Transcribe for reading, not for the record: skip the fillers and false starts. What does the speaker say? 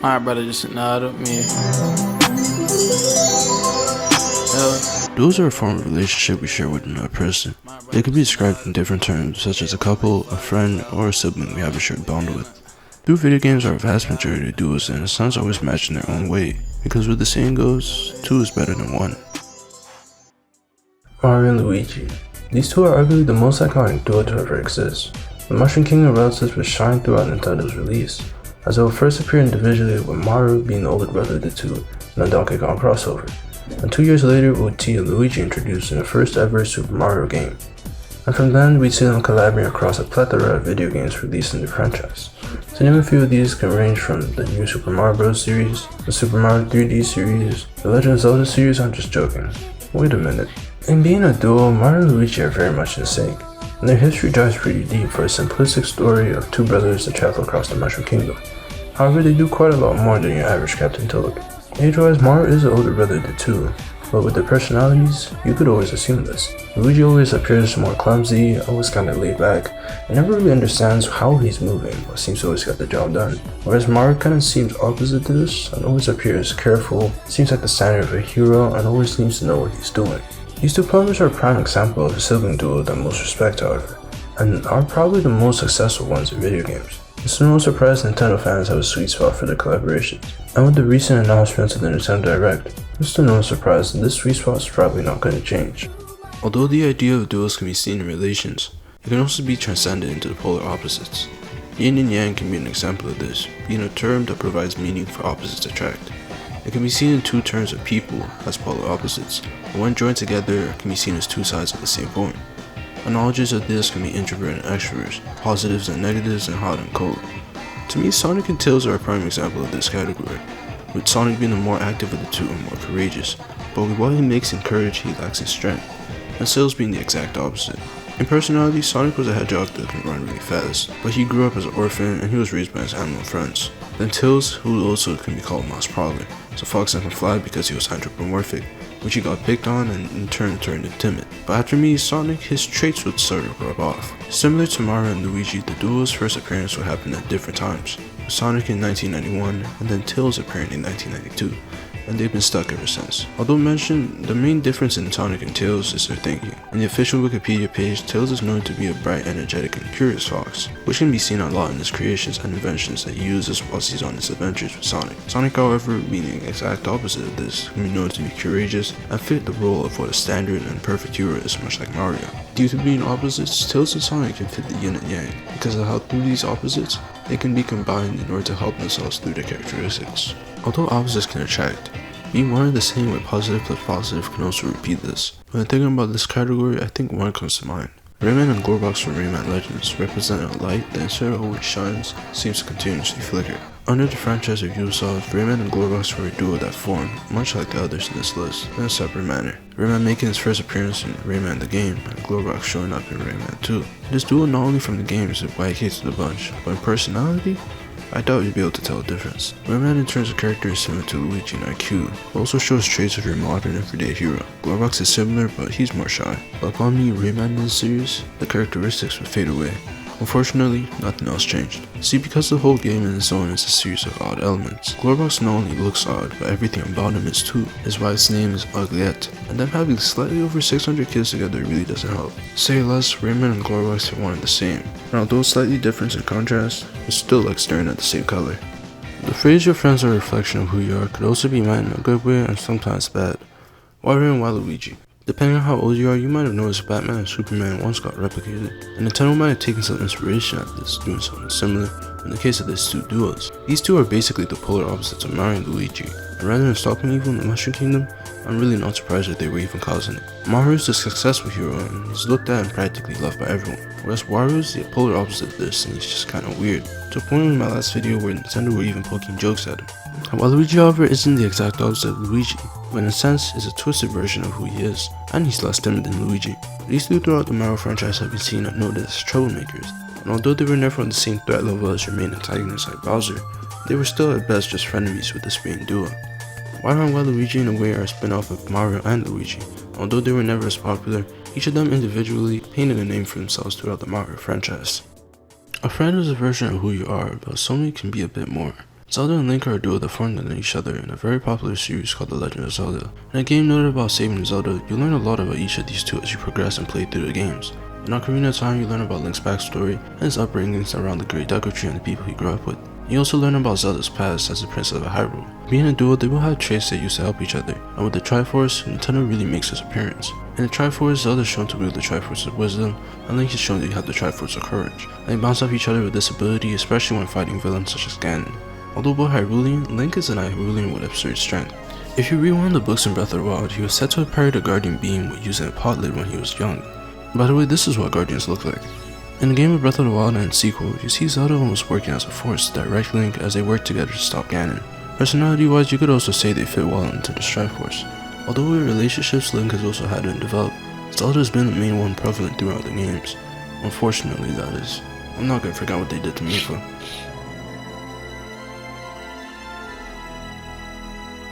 My brother just nodded me. Duels are a form of relationship we share with another person. They can be described in different terms, such as a couple, a friend, or a sibling we have a shared bond with. Through video games are a vast majority of duels, and the sons always match in their own way, because with the saying goes, 2 is better than 1. Mario and Luigi. These two are arguably the most iconic duo to ever exist. The Mushroom Kingdom relatives would shine throughout Nintendo's release, as they will first appear individually with Mario being the older brother of the two in a Donkey Kong crossover, and 2 years later we would see Luigi introduced in the first ever Super Mario game. And from then we'd see them collaborating across a plethora of video games released in the franchise. To name a few of these can range from the new Super Mario Bros. Series, the Super Mario 3D series, the Legend of Zelda series. I'm just joking. Wait a minute. In being a duo, Mario and Luigi are very much in sync, and their history dives pretty deep for a simplistic story of 2 brothers that travel across the Mushroom Kingdom. However, they do quite a lot more than your average Captain Toad. Age-wise, Mario is the older brother of the two, but with their personalities, you could always assume this. Luigi always appears more clumsy, always kinda laid back, and never really understands how he's moving, but seems to always get the job done. Whereas Mario kinda seems opposite to this, and always appears careful, seems like the standard of a hero, and always seems to know what he's doing. These two partners are a prime example of a sibling duo that most respect, however, and are probably the most successful ones in video games. It's no surprise Nintendo fans have a sweet spot for their collaborations, and with the recent announcements of the Nintendo Direct, it's no surprise that this sweet spot is probably not going to change. Although the idea of duels can be seen in relations, it can also be transcended into the polar opposites. Yin and yang can be an example of this, being a term that provides meaning for opposites attract. It can be seen in 2 terms of people as polar opposites, and when joined together can be seen as 2 sides of the same coin. Analogies of this can be introvert and extroverts, positives and negatives, and hot and cold. To me, Sonic and Tails are a prime example of this category, with Sonic being the more active of the two and more courageous, but with what he makes in courage he lacks in strength, and Tails being the exact opposite. In personality, Sonic was a hedgehog that can run really fast, but he grew up as an orphan and he was raised by his animal friends. Then Tails, who also can be called Mouse Prowler, is a fox that can fly because he was anthropomorphic, which he got picked on and in turn turned into timid. But after meeting Sonic, his traits would sort of rub off. Similar to Mario and Luigi, the duo's first appearance would happen at different times, with Sonic in 1991 and then Tails appearing in 1992, and they've been stuck ever since. Although mentioned, the main difference in Sonic and Tails is their thinking. In the official Wikipedia page, Tails is known to be a bright, energetic, and curious fox, which can be seen a lot in his creations and inventions that he uses whilst he's on his adventures with Sonic. Sonic, however, being the exact opposite of this, can be known to be courageous and fit the role of what a standard and perfect hero is, much like Mario. Due to being opposites, Tails and Sonic can fit the yin and yang, because of how through these opposites, they can be combined in order to help themselves through their characteristics. Although opposites can attract, being one and the same with positive plus positive can also repeat this. When thinking about this category, I think one comes to mind. Rayman and Gorbox from Rayman Legends represent a light that instead of always shines, seems to continuously flicker. Under the franchise of Ubisoft, Rayman and Gorbox were a duo that formed, much like the others in this list, in a separate manner. Rayman making his first appearance in Rayman the game, and Gorbox showing up in Rayman 2. This duo not only from the games is why he hates the bunch, but in personality, I doubt you'd be able to tell a difference. Rayman in terms of character is similar to Luigi in IQ, but also shows traits of your modern everyday hero. Gorbox is similar, but he's more shy. But upon meeting Rayman in this series, the characteristics would fade away. Unfortunately, nothing else changed. See, because the whole game in its own is a series of odd elements, Gorbox not only looks odd, but everything about him is too. Is why its name is Ugliette, and them having slightly over 600 kids together really doesn't help. Say less, Rayman and Gorbox are one and the same, and although slightly different in contrast, it's still like staring at the same color. The phrase your friends are a reflection of who you are could also be meant in a good way and sometimes bad. Wario and Waluigi. Depending on how old you are, you might have noticed Batman and Superman once got replicated, and Nintendo might have taken some inspiration at this, doing something similar in the case of these 2 duos. These 2 are basically the polar opposites of Mario and Luigi, and rather than stopping evil in the Mushroom Kingdom, I'm really not surprised that they were even causing it. Mario is the successful hero and he's looked at and practically loved by everyone, whereas Wario is the polar opposite of this and he's just kinda weird, to a point in my last video where Nintendo were even poking jokes at him. And Waluigi, however, isn't the exact opposite of Luigi, but in a sense is a twisted version of who he is, and he's less timid than Luigi. These 2 throughout the Mario franchise have been seen and noted as troublemakers, and although they were never on the same threat level as your main antagonists like Bowser, they were still at best just frenemies with this main duo. Wario and Waluigi in a way are a spin-off of Mario and Luigi. Although they were never as popular, each of them individually painted a name for themselves throughout the Mario franchise. A friend is a version of who you are, but soulmate can be a bit more. Zelda and Link are a duo that formed under each other in a very popular series called The Legend of Zelda. In a game noted about saving Zelda, you learn a lot about each of these two as you progress and play through the games. In Ocarina of Time, you learn about Link's backstory and his upbringings around the Great Deku Tree and the people he grew up with. You also learn about Zelda's past as the Princess of Hyrule. Being a duo, they will have traits that used to help each other, and with the Triforce, Nintendo really makes its appearance. In the Triforce, Zelda is shown to wield the Triforce of Wisdom, and Link is shown to have the Triforce of Courage, and they bounce off each other with this ability, especially when fighting villains such as Ganon. Although both Hyrulean, Link is an Hyrulean with absurd strength. If you read one of the books in Breath of the Wild, he was said to have parried a Guardian Beam with using a pot lid when he was young. By the way, this is what Guardians look like. In the game of Breath of the Wild and its sequel, you see Zelda almost working as a force to direct Link as they work together to stop Ganon. Personality-wise, you could also say they fit well into the Triforce. Although with relationships Link has also had and developed, Zelda has been the main one prevalent throughout the games. Unfortunately, that is. I'm not gonna forget what they did to Mifa.